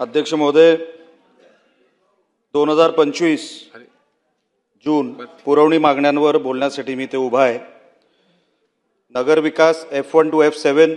अध्यक्ष महोदय, 2025 जून पुरवणी मागण्यांवर बोलण्यासाठी मी ते उभा आहे. नगर विकास F1 to F7,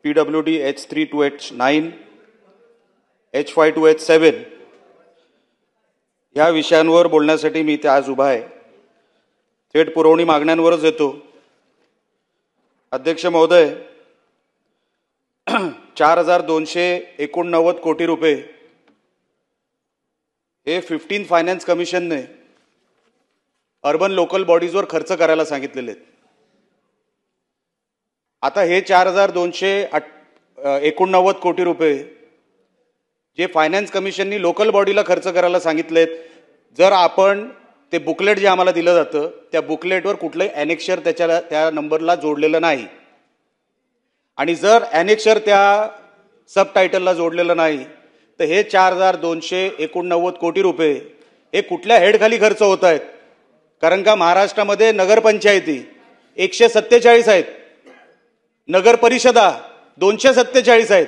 PWD H3 to H9, H5 to H7 या विषयांवर बोलण्यासाठी मी ते आज उभा आहे. थेट पुरवणी मागण्यांवरच येतो. अध्यक्ष महोदय, 4289 कोटी रुपये हे 15 फायनान्स कमिशनने अर्बन लोकल बॉडीजवर खर्च करायला सांगितलेले आहेत. आता हे 4289 कोटी रुपये जे फायनान्स कमिशननी लोकल बॉडीला खर्च करायला सांगितलेत, जर आपण ते बुकलेट जे आम्हाला दिलं जातं त्या बुकलेटवर कुठलंही ॲनेक्शर त्या नंबरला जोडलेलं नाही, आणि जर ॲनेक्शर त्या सब टायटलला जोडलेलं नाही तर हे 4289 कोटी रुपये हे कुठल्या हेडखाली खर्च होत आहेत? कारण का महाराष्ट्रामध्ये नगरपंचायती 147 आहेत, नगर परिषदा 247 आहेत,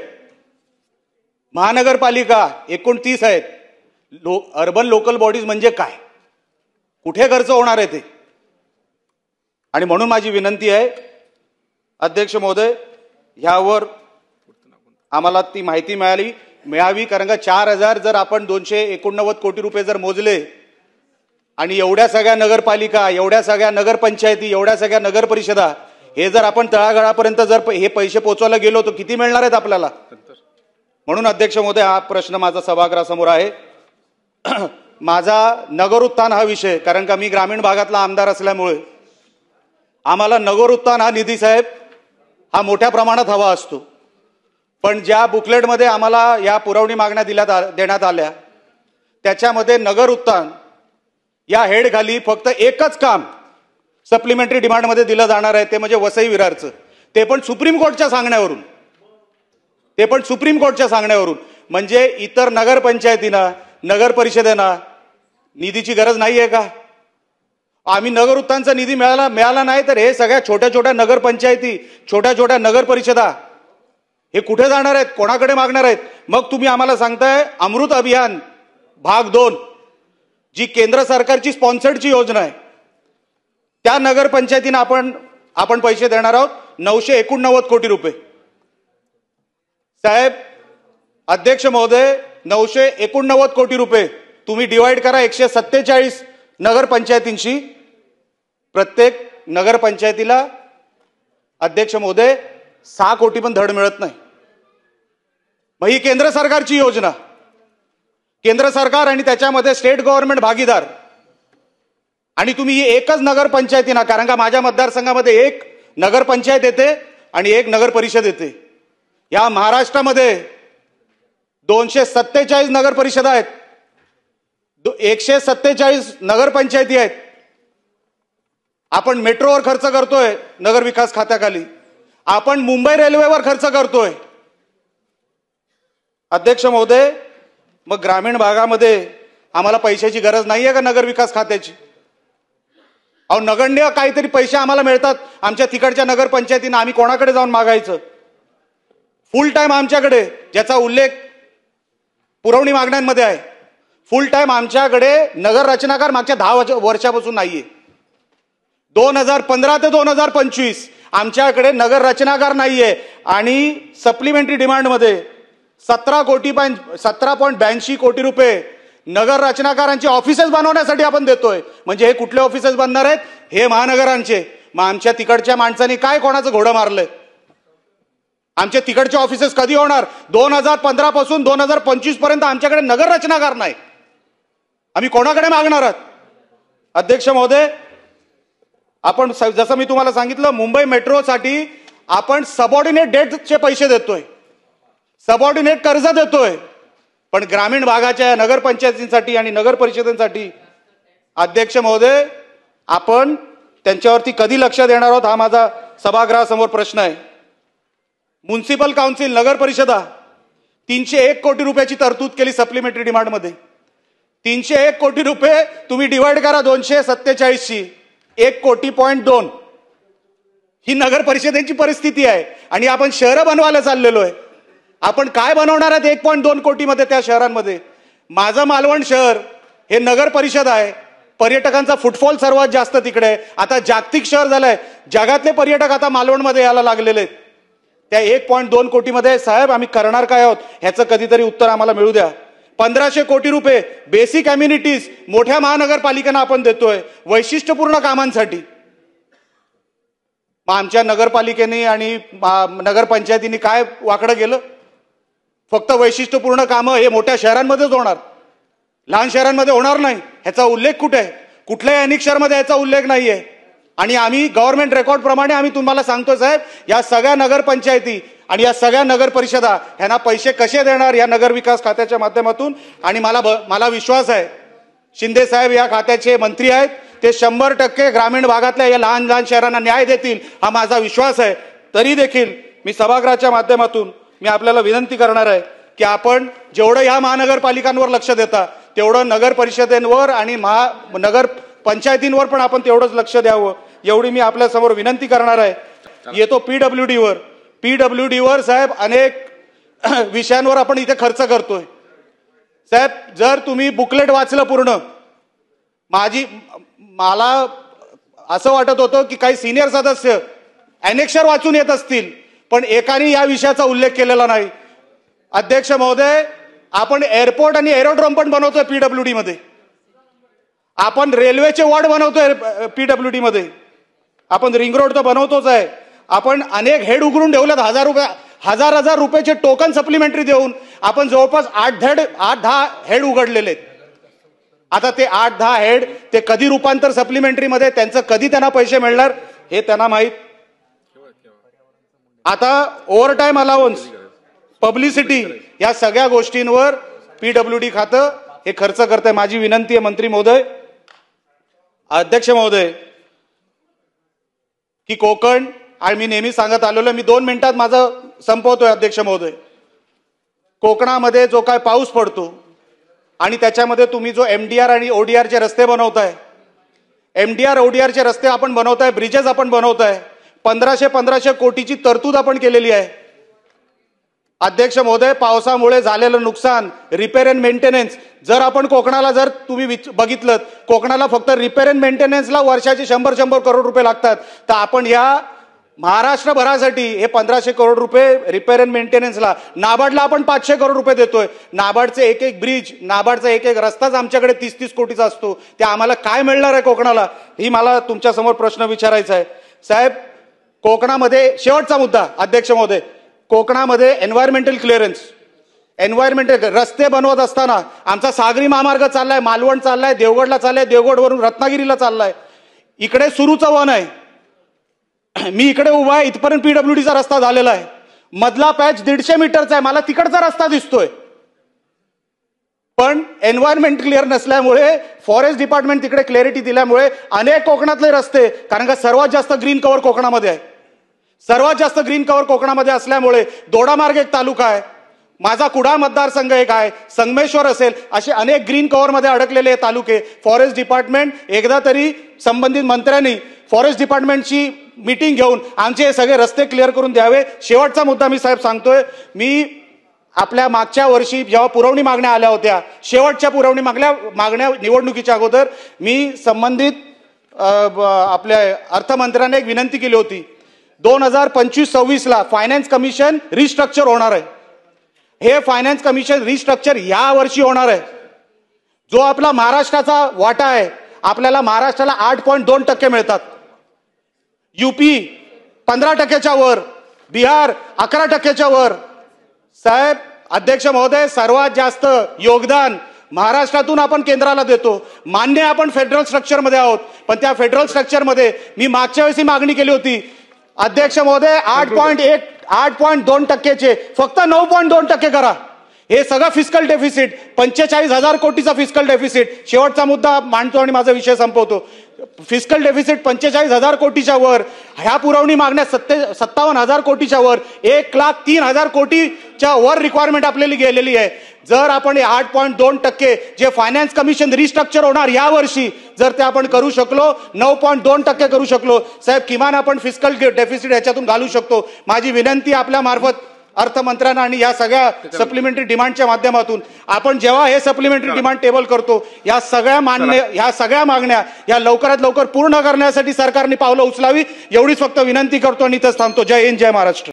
महानगरपालिका 29 आहेत. अर्बन लोकल बॉडीज म्हणजे काय? कुठे खर्च होणार आहे ते? आणि म्हणून माझी विनंती आहे अध्यक्ष महोदय, ह्यावर आम्हाला ती माहिती मिळावी. कारण का 4000 जर आपण 289 कोटी रुपये जर मोजले आणि एवढ्या सगळ्या नगरपालिका, एवढ्या सगळ्या नगरपंचायती, एवढ्या सगळ्या नगर परिषदा हे जर आपण तळागाळापर्यंत जर हे पैसे पोहोचवायला गेलो तर किती मिळणार आहेत आपल्याला? म्हणून अध्यक्ष महोदय, हा प्रश्न माझा सभागृहासमोर आहे. माझा नगर उत्थान हा विषय, कारण का मी ग्रामीण भागातला आमदार असल्यामुळे आम्हाला नगर उत्थान हा निधी साहेब हा मोठ्या प्रमाणात हवा असतो. पण ज्या बुकलेटमध्ये आम्हाला या पुरवणी मागण्या देण्यात आल्या त्याच्यामध्ये नगर उत्थान या हेडखाली फक्त एकच काम सप्लिमेंटरी डिमांडमध्ये दिलं जाणार आहे, ते म्हणजे वसई विरारचं. ते पण सुप्रीम कोर्टच्या सांगण्यावरून. म्हणजे इतर नगरपंचायतींना, नगर परिषदेना निधीची गरज नाही आहे का? आम्ही नगर उत्थानचा निधी मिळाला नाही तर हे सगळ्या छोट्या छोट्या नगरपंचायती, छोट्या छोट्या नगर परिषदा हे कुठे जाणार आहेत? कोणाकडे मागणार आहेत? मग तुम्ही आम्हाला सांगताय अमृत अभियान भाग 2 जी केंद्र सरकारची स्पॉन्सर्डची योजना आहे, त्या नगरपंचायतींना आपण पैसे देणार आहोत 989 कोटी रुपये. साहेब, अध्यक्ष महोदय, 989 कोटी रुपये तुम्ही डिवाइड करा 147 नगरपंचायतींशी. प्रत्येक नगरपंचायतीला अध्यक्ष महोदय 6 कोटी पण धड मिळत नाही. मग ही केंद्र सरकारची योजना, केंद्र सरकार आणि त्याच्यामध्ये स्टेट गव्हर्नमेंट भागीदार, आणि तुम्ही ही एकच नगरपंचायतीना, कारण का माझ्या मतदारसंघामध्ये एक नगरपंचायत येते आणि एक नगर परिषद येते. या महाराष्ट्रामध्ये 247 नगर परिषदा आहेत, 147 नगरपंचायती आहेत. आपण मेट्रोवर खर्च करतोय नगर विकास खात्याखाली, आपण मुंबई रेल्वेवर खर्च करतोय. अध्यक्ष महोदय, मग ग्रामीण भागामध्ये आम्हाला पैशाची गरज नाहीये का नगर विकास खात्याची? अहो, नगण्य काहीतरी पैसे आम्हाला मिळतात आमच्या तिकडच्या नगरपंचायतींना, आम्ही कोणाकडे जाऊन मागायचं? फुल टाइम आमच्याकडे, ज्याचा उल्लेख पुरवणी मागण्यांमध्ये आहे, फुल टाइम आमच्याकडे नगर रचनाकार मागच्या 10 वर्षापासून नाहीये. 2015 ते 2025 आमच्याकडे नगर रचनाकार नाहीये, आणि सप्लिमेंटरी डिमांडमध्ये 17.82 कोटी रुपये नगर रचनाकारांची ऑफिसेस बनवण्यासाठी आपण देतोय. म्हणजे हे कुठले ऑफिसेस बनणार आहेत? हे महानगरांचे. मग आमच्या तिकडच्या माणसांनी काय कोणाचं घोडं मारलंय? आमच्या तिकडचे ऑफिसेस कधी होणार? 2015 पासून 2025 पर्यंत आमच्याकडे नगर रचनाकार नाही. आम्ही कोणाकडे मागणार आहात? अध्यक्ष महोदय, आपण जसं मी तुम्हाला सांगितलं, मुंबई मेट्रोसाठी आपण सबऑर्डिनेट डेटचे पैसे देतोय, सबऑर्डिनेट कर्ज देतोय, पण ग्रामीण भागाच्या नगरपंचायतींसाठी आणि नगर परिषदांसाठी अध्यक्ष महोदय आपण त्यांच्यावरती कधी लक्ष देणार आहोत, हा माझा सभागृहासमोर प्रश्न आहे. म्युनिसिपल काउन्सिल, नगर परिषदा 301 कोटी रुपयाची तरतूद केली सप्लिमेंटरी डिमांडमध्ये. 301 कोटी रुपये तुम्ही डिवाइड करा 247 शी, 1.2 ही नगर परिषदेची परिस्थिती आहे. आणि आपण शहरं बनवायला चाललेलो आहे. आपण काय बनवणार आहेत 1.2 कोटीमध्ये त्या शहरांमध्ये? माझं मालवण शहर हे नगर परिषद आहे, पर्यटकांचा फुटफॉल सर्वात जास्त तिकडे आहे. आता जागतिक शहर झालंय, जगातले पर्यटक आता मालवणमध्ये यायला लागलेले आहेत. त्या 1.2 कोटीमध्ये साहेब आम्ही करणार काय आहोत ह्याचं कधीतरी उत्तर आम्हाला मिळू द्या. 1500 कोटी रुपये बेसिक अम्युनिटीज मोठ्या महानगरपालिकांना आपण देतोय वैशिष्ट्यपूर्ण कामांसाठी. मग आमच्या नगरपालिकेने आणि नगरपंचायतीने काय वाकडं गेलं? फक्त वैशिष्ट्यपूर्ण कामं हे मोठ्या शहरांमध्येच होणार, लहान शहरांमध्ये होणार नाही. ह्याचा उल्लेख कुठे आहे? कुठल्याही अनेक शहरामध्ये याचा उल्लेख नाहीये. आणि आम्ही गव्हर्नमेंट रेकॉर्ड प्रमाणे आम्ही तुम्हाला सांगतो साहेब, या सगळ्या नगरपंचायती आणि या सगळ्या नगर परिषदा ह्यांना पैसे कसे देणार या नगर विकास खात्याच्या माध्यमातून. आणि मला विश्वास आहे शिंदे साहेब या खात्याचे मंत्री आहेत, ते 100% ग्रामीण भागातल्या या लहान लहान शहरांना न्याय देतील हा माझा विश्वास आहे. तरी देखील मी सभागृहाच्या माध्यमातून मी आपल्याला विनंती करणार आहे की आपण जेवढं या महानगरपालिकांवर लक्ष देता तेवढं नगर परिषदेवर आणि नगर पंचायतींवर पण आपण तेवढंच लक्ष द्यावं, एवढी मी आपल्या समोर विनंती करणार आहे. येतो पीडब्ल्यूडीवर साहेब अनेक विषयांवर आपण इथे खर्च करतोय. साहेब जर तुम्ही बुकलेट वाचलं पूर्ण, मला असं वाटत होतं की काही सिनियर सदस्य अनेक्षर वाचून येत असतील, पण एकाने या विषयाचा उल्लेख केलेला नाही. अध्यक्ष महोदय, आपण एअरपोर्ट आणि एरोड्रोम पण बनवतोय पीडब्ल्यूडी मध्ये, आपण रेल्वेचे वॉर्ड बनवतोय पीडब्ल्यूडी मध्ये, आपण रिंग रोड तर बनवतोच आहे. आपण अनेक हेड उघडून ठेवलेत, हजार रुपयाचे टोकन सप्लिमेंटरी देऊन आपण जवळपास 8-10 हेड उघडलेले आहेत. आता ते 8-10 हेड ते कधी रूपांतर सप्लिमेंटरी मध्ये, त्यांचं कधी त्यांना पैसे मिळणार हे त्यांना माहीत. आता ओव्हरटाईम अलाउन्स, पब्लिसिटी या सगळ्या गोष्टींवर पीडब्ल्यूडी खातं हे खर्च करतंय. माझी विनंती आहे मंत्री महोदय, अध्यक्ष महोदय, की कोकण, आणि मी नेहमी सांगत आलेलो, मी 2 मिनिटात माझं संपवतोय अध्यक्ष महोदय. कोकणामध्ये जो काय पाऊस पडतो आणि त्याच्यामध्ये तुम्ही जो एमडीआर आणि ओडीआरचे रस्ते बनवताय, एमडीआर ओडीआरचे रस्ते आपण बनवताय, ब्रिजेस आपण बनवताय, 1500 कोटीची तरतूद आपण केलेली आहे. अध्यक्ष महोदय, पावसामुळे झालेलं नुकसान, रिपेअर अँड मेंटेनन्स, जर आपण कोकणाला जर तुम्ही बघितलं, कोकणाला फक्त रिपेअर अँड मेंटेनन्सला वर्षाचे 100 करोड रुपये लागतात. तर आपण या महाराष्ट्रभरासाठी हे 1500 करोड रुपये रिपेअर अँड मेंटेनन्सला, नाबार्डला आपण 500 करोड रुपये देतोय. नाबार्डचे एक ब्रिज, नाबार्डचा एक रस्ताच आमच्याकडे 30 कोटीचा असतो. ते आम्हाला काय मिळणार आहे कोकणाला, ही मला तुमच्या समोर प्रश्न विचारायचा आहे. साहेब, कोकणामध्ये शेवटचा मुद्दा अध्यक्ष महोदय, कोकणामध्ये एन्व्हायरमेंटल क्लिअरन्स, एन्व्हायरमेंटल रस्ते बनवत असताना आमचा सागरी महामार्ग चाललाय, मालवण चाललाय, देवगडला चाललाय, देवगडवरून रत्नागिरीला चाललाय, इकडे सुरूचं वन आहे, मी इकडे उभा आहे, इथपर्यंत पीडब्ल्यूडीचा रस्ता झालेला आहे, मधला पॅच 150 मीटरचा आहे, मला तिकडचा रस्ता दिसतोय. पण एन्व्हायरमेंट क्लिअर नसल्यामुळे, फॉरेस्ट डिपार्टमेंट तिकडे क्लॅरिटी दिल्यामुळे अनेक कोकणातले रस्ते, कारण का सर्वात जास्त ग्रीन कव्हर कोकणामध्ये आहे, सर्वात जास्त ग्रीन कव्हर कोकणामध्ये असल्यामुळे दोडामार्ग एक तालुका आहे, माझा कुडाळ मतदारसंघ एक आहे, संगमेश्वर असेल, असे अनेक ग्रीन कव्हरमध्ये अडकलेले तालुके. फॉरेस्ट डिपार्टमेंट एकदा तरी संबंधित मंत्र्यांनी फॉरेस्ट डिपार्टमेंटची मीटिंग घेऊन आमचे हे सगळे रस्ते क्लिअर करून द्यावे. शेवटचा मुद्दा मी साहेब सांगतोय, मी आपल्या मागच्या वर्षी जेव्हा पुरवणी मागण्या आल्या होत्या, शेवटच्या पुरवणी मागण्या निवडणुकीच्या अगोदर मी संबंधित आपल्या अर्थमंत्र्यांना एक विनंती केली होती, 2025-26ला फायनान्स कमिशन रिस्ट्रक्चर होणार आहे. हे फायनान्स कमिशन रिस्ट्रक्चर या वर्षी होणार आहे. जो आपला महाराष्ट्राचा वाटा आहे, आपल्याला महाराष्ट्राला 8.2% मिळतात, यूपी 15%च्या वर, बिहार 11%च्या वर. साहेब, अध्यक्ष महोदय, सर्वात जास्त योगदान महाराष्ट्रातून आपण केंद्राला देतो. मान्य आपण फेडरल स्ट्रक्चरमध्ये आहोत, पण त्या फेडरल स्ट्रक्चरमध्ये मी मागच्या वेळेस मागणी केली होती अध्यक्ष महोदय, 8.2%चे फक्त 9.2% करा. हे सगळं फिस्कल डेफिसिट, 45,000 कोटीचा फिस्कल डेफिसिट. शेवटचा मुद्दा मांडतो आणि माझा विषय संपवतो. फिस्कल डेफिसिट 45,000 कोटीच्या वर, ह्या पुरवणी मागण्या 57,000 कोटीच्या वर, 1,03,000 कोटीच्या वर रिक्वायरमेंट आपल्याला गेलेली आहे. जर आपण 8.2% जे फायनान्स कमिशन रिस्ट्रक्चर होणार या वर्षी, जर ते आपण करू शकलो, 9.2% करू शकलो, साहेब, किमान आपण फिस्कल डेफिसिट ह्याच्यातून घालू शकतो. माझी विनंती आपल्या मार्फत अर्थमंत्र्यांना आणि या सगळ्या सप्लिमेंटरी डिमांडच्या माध्यमातून आपण जेव्हा हे सप्लिमेंटरी डिमांड टेबल करतो, या सगळ्या मागण्या या लवकरात लवकर पूर्ण करण्यासाठी सरकारने पावलं उचलावी एवढीच फक्त विनंती करतो आणि इथंच थांबतो. जय हिंद, जय महाराष्ट्र.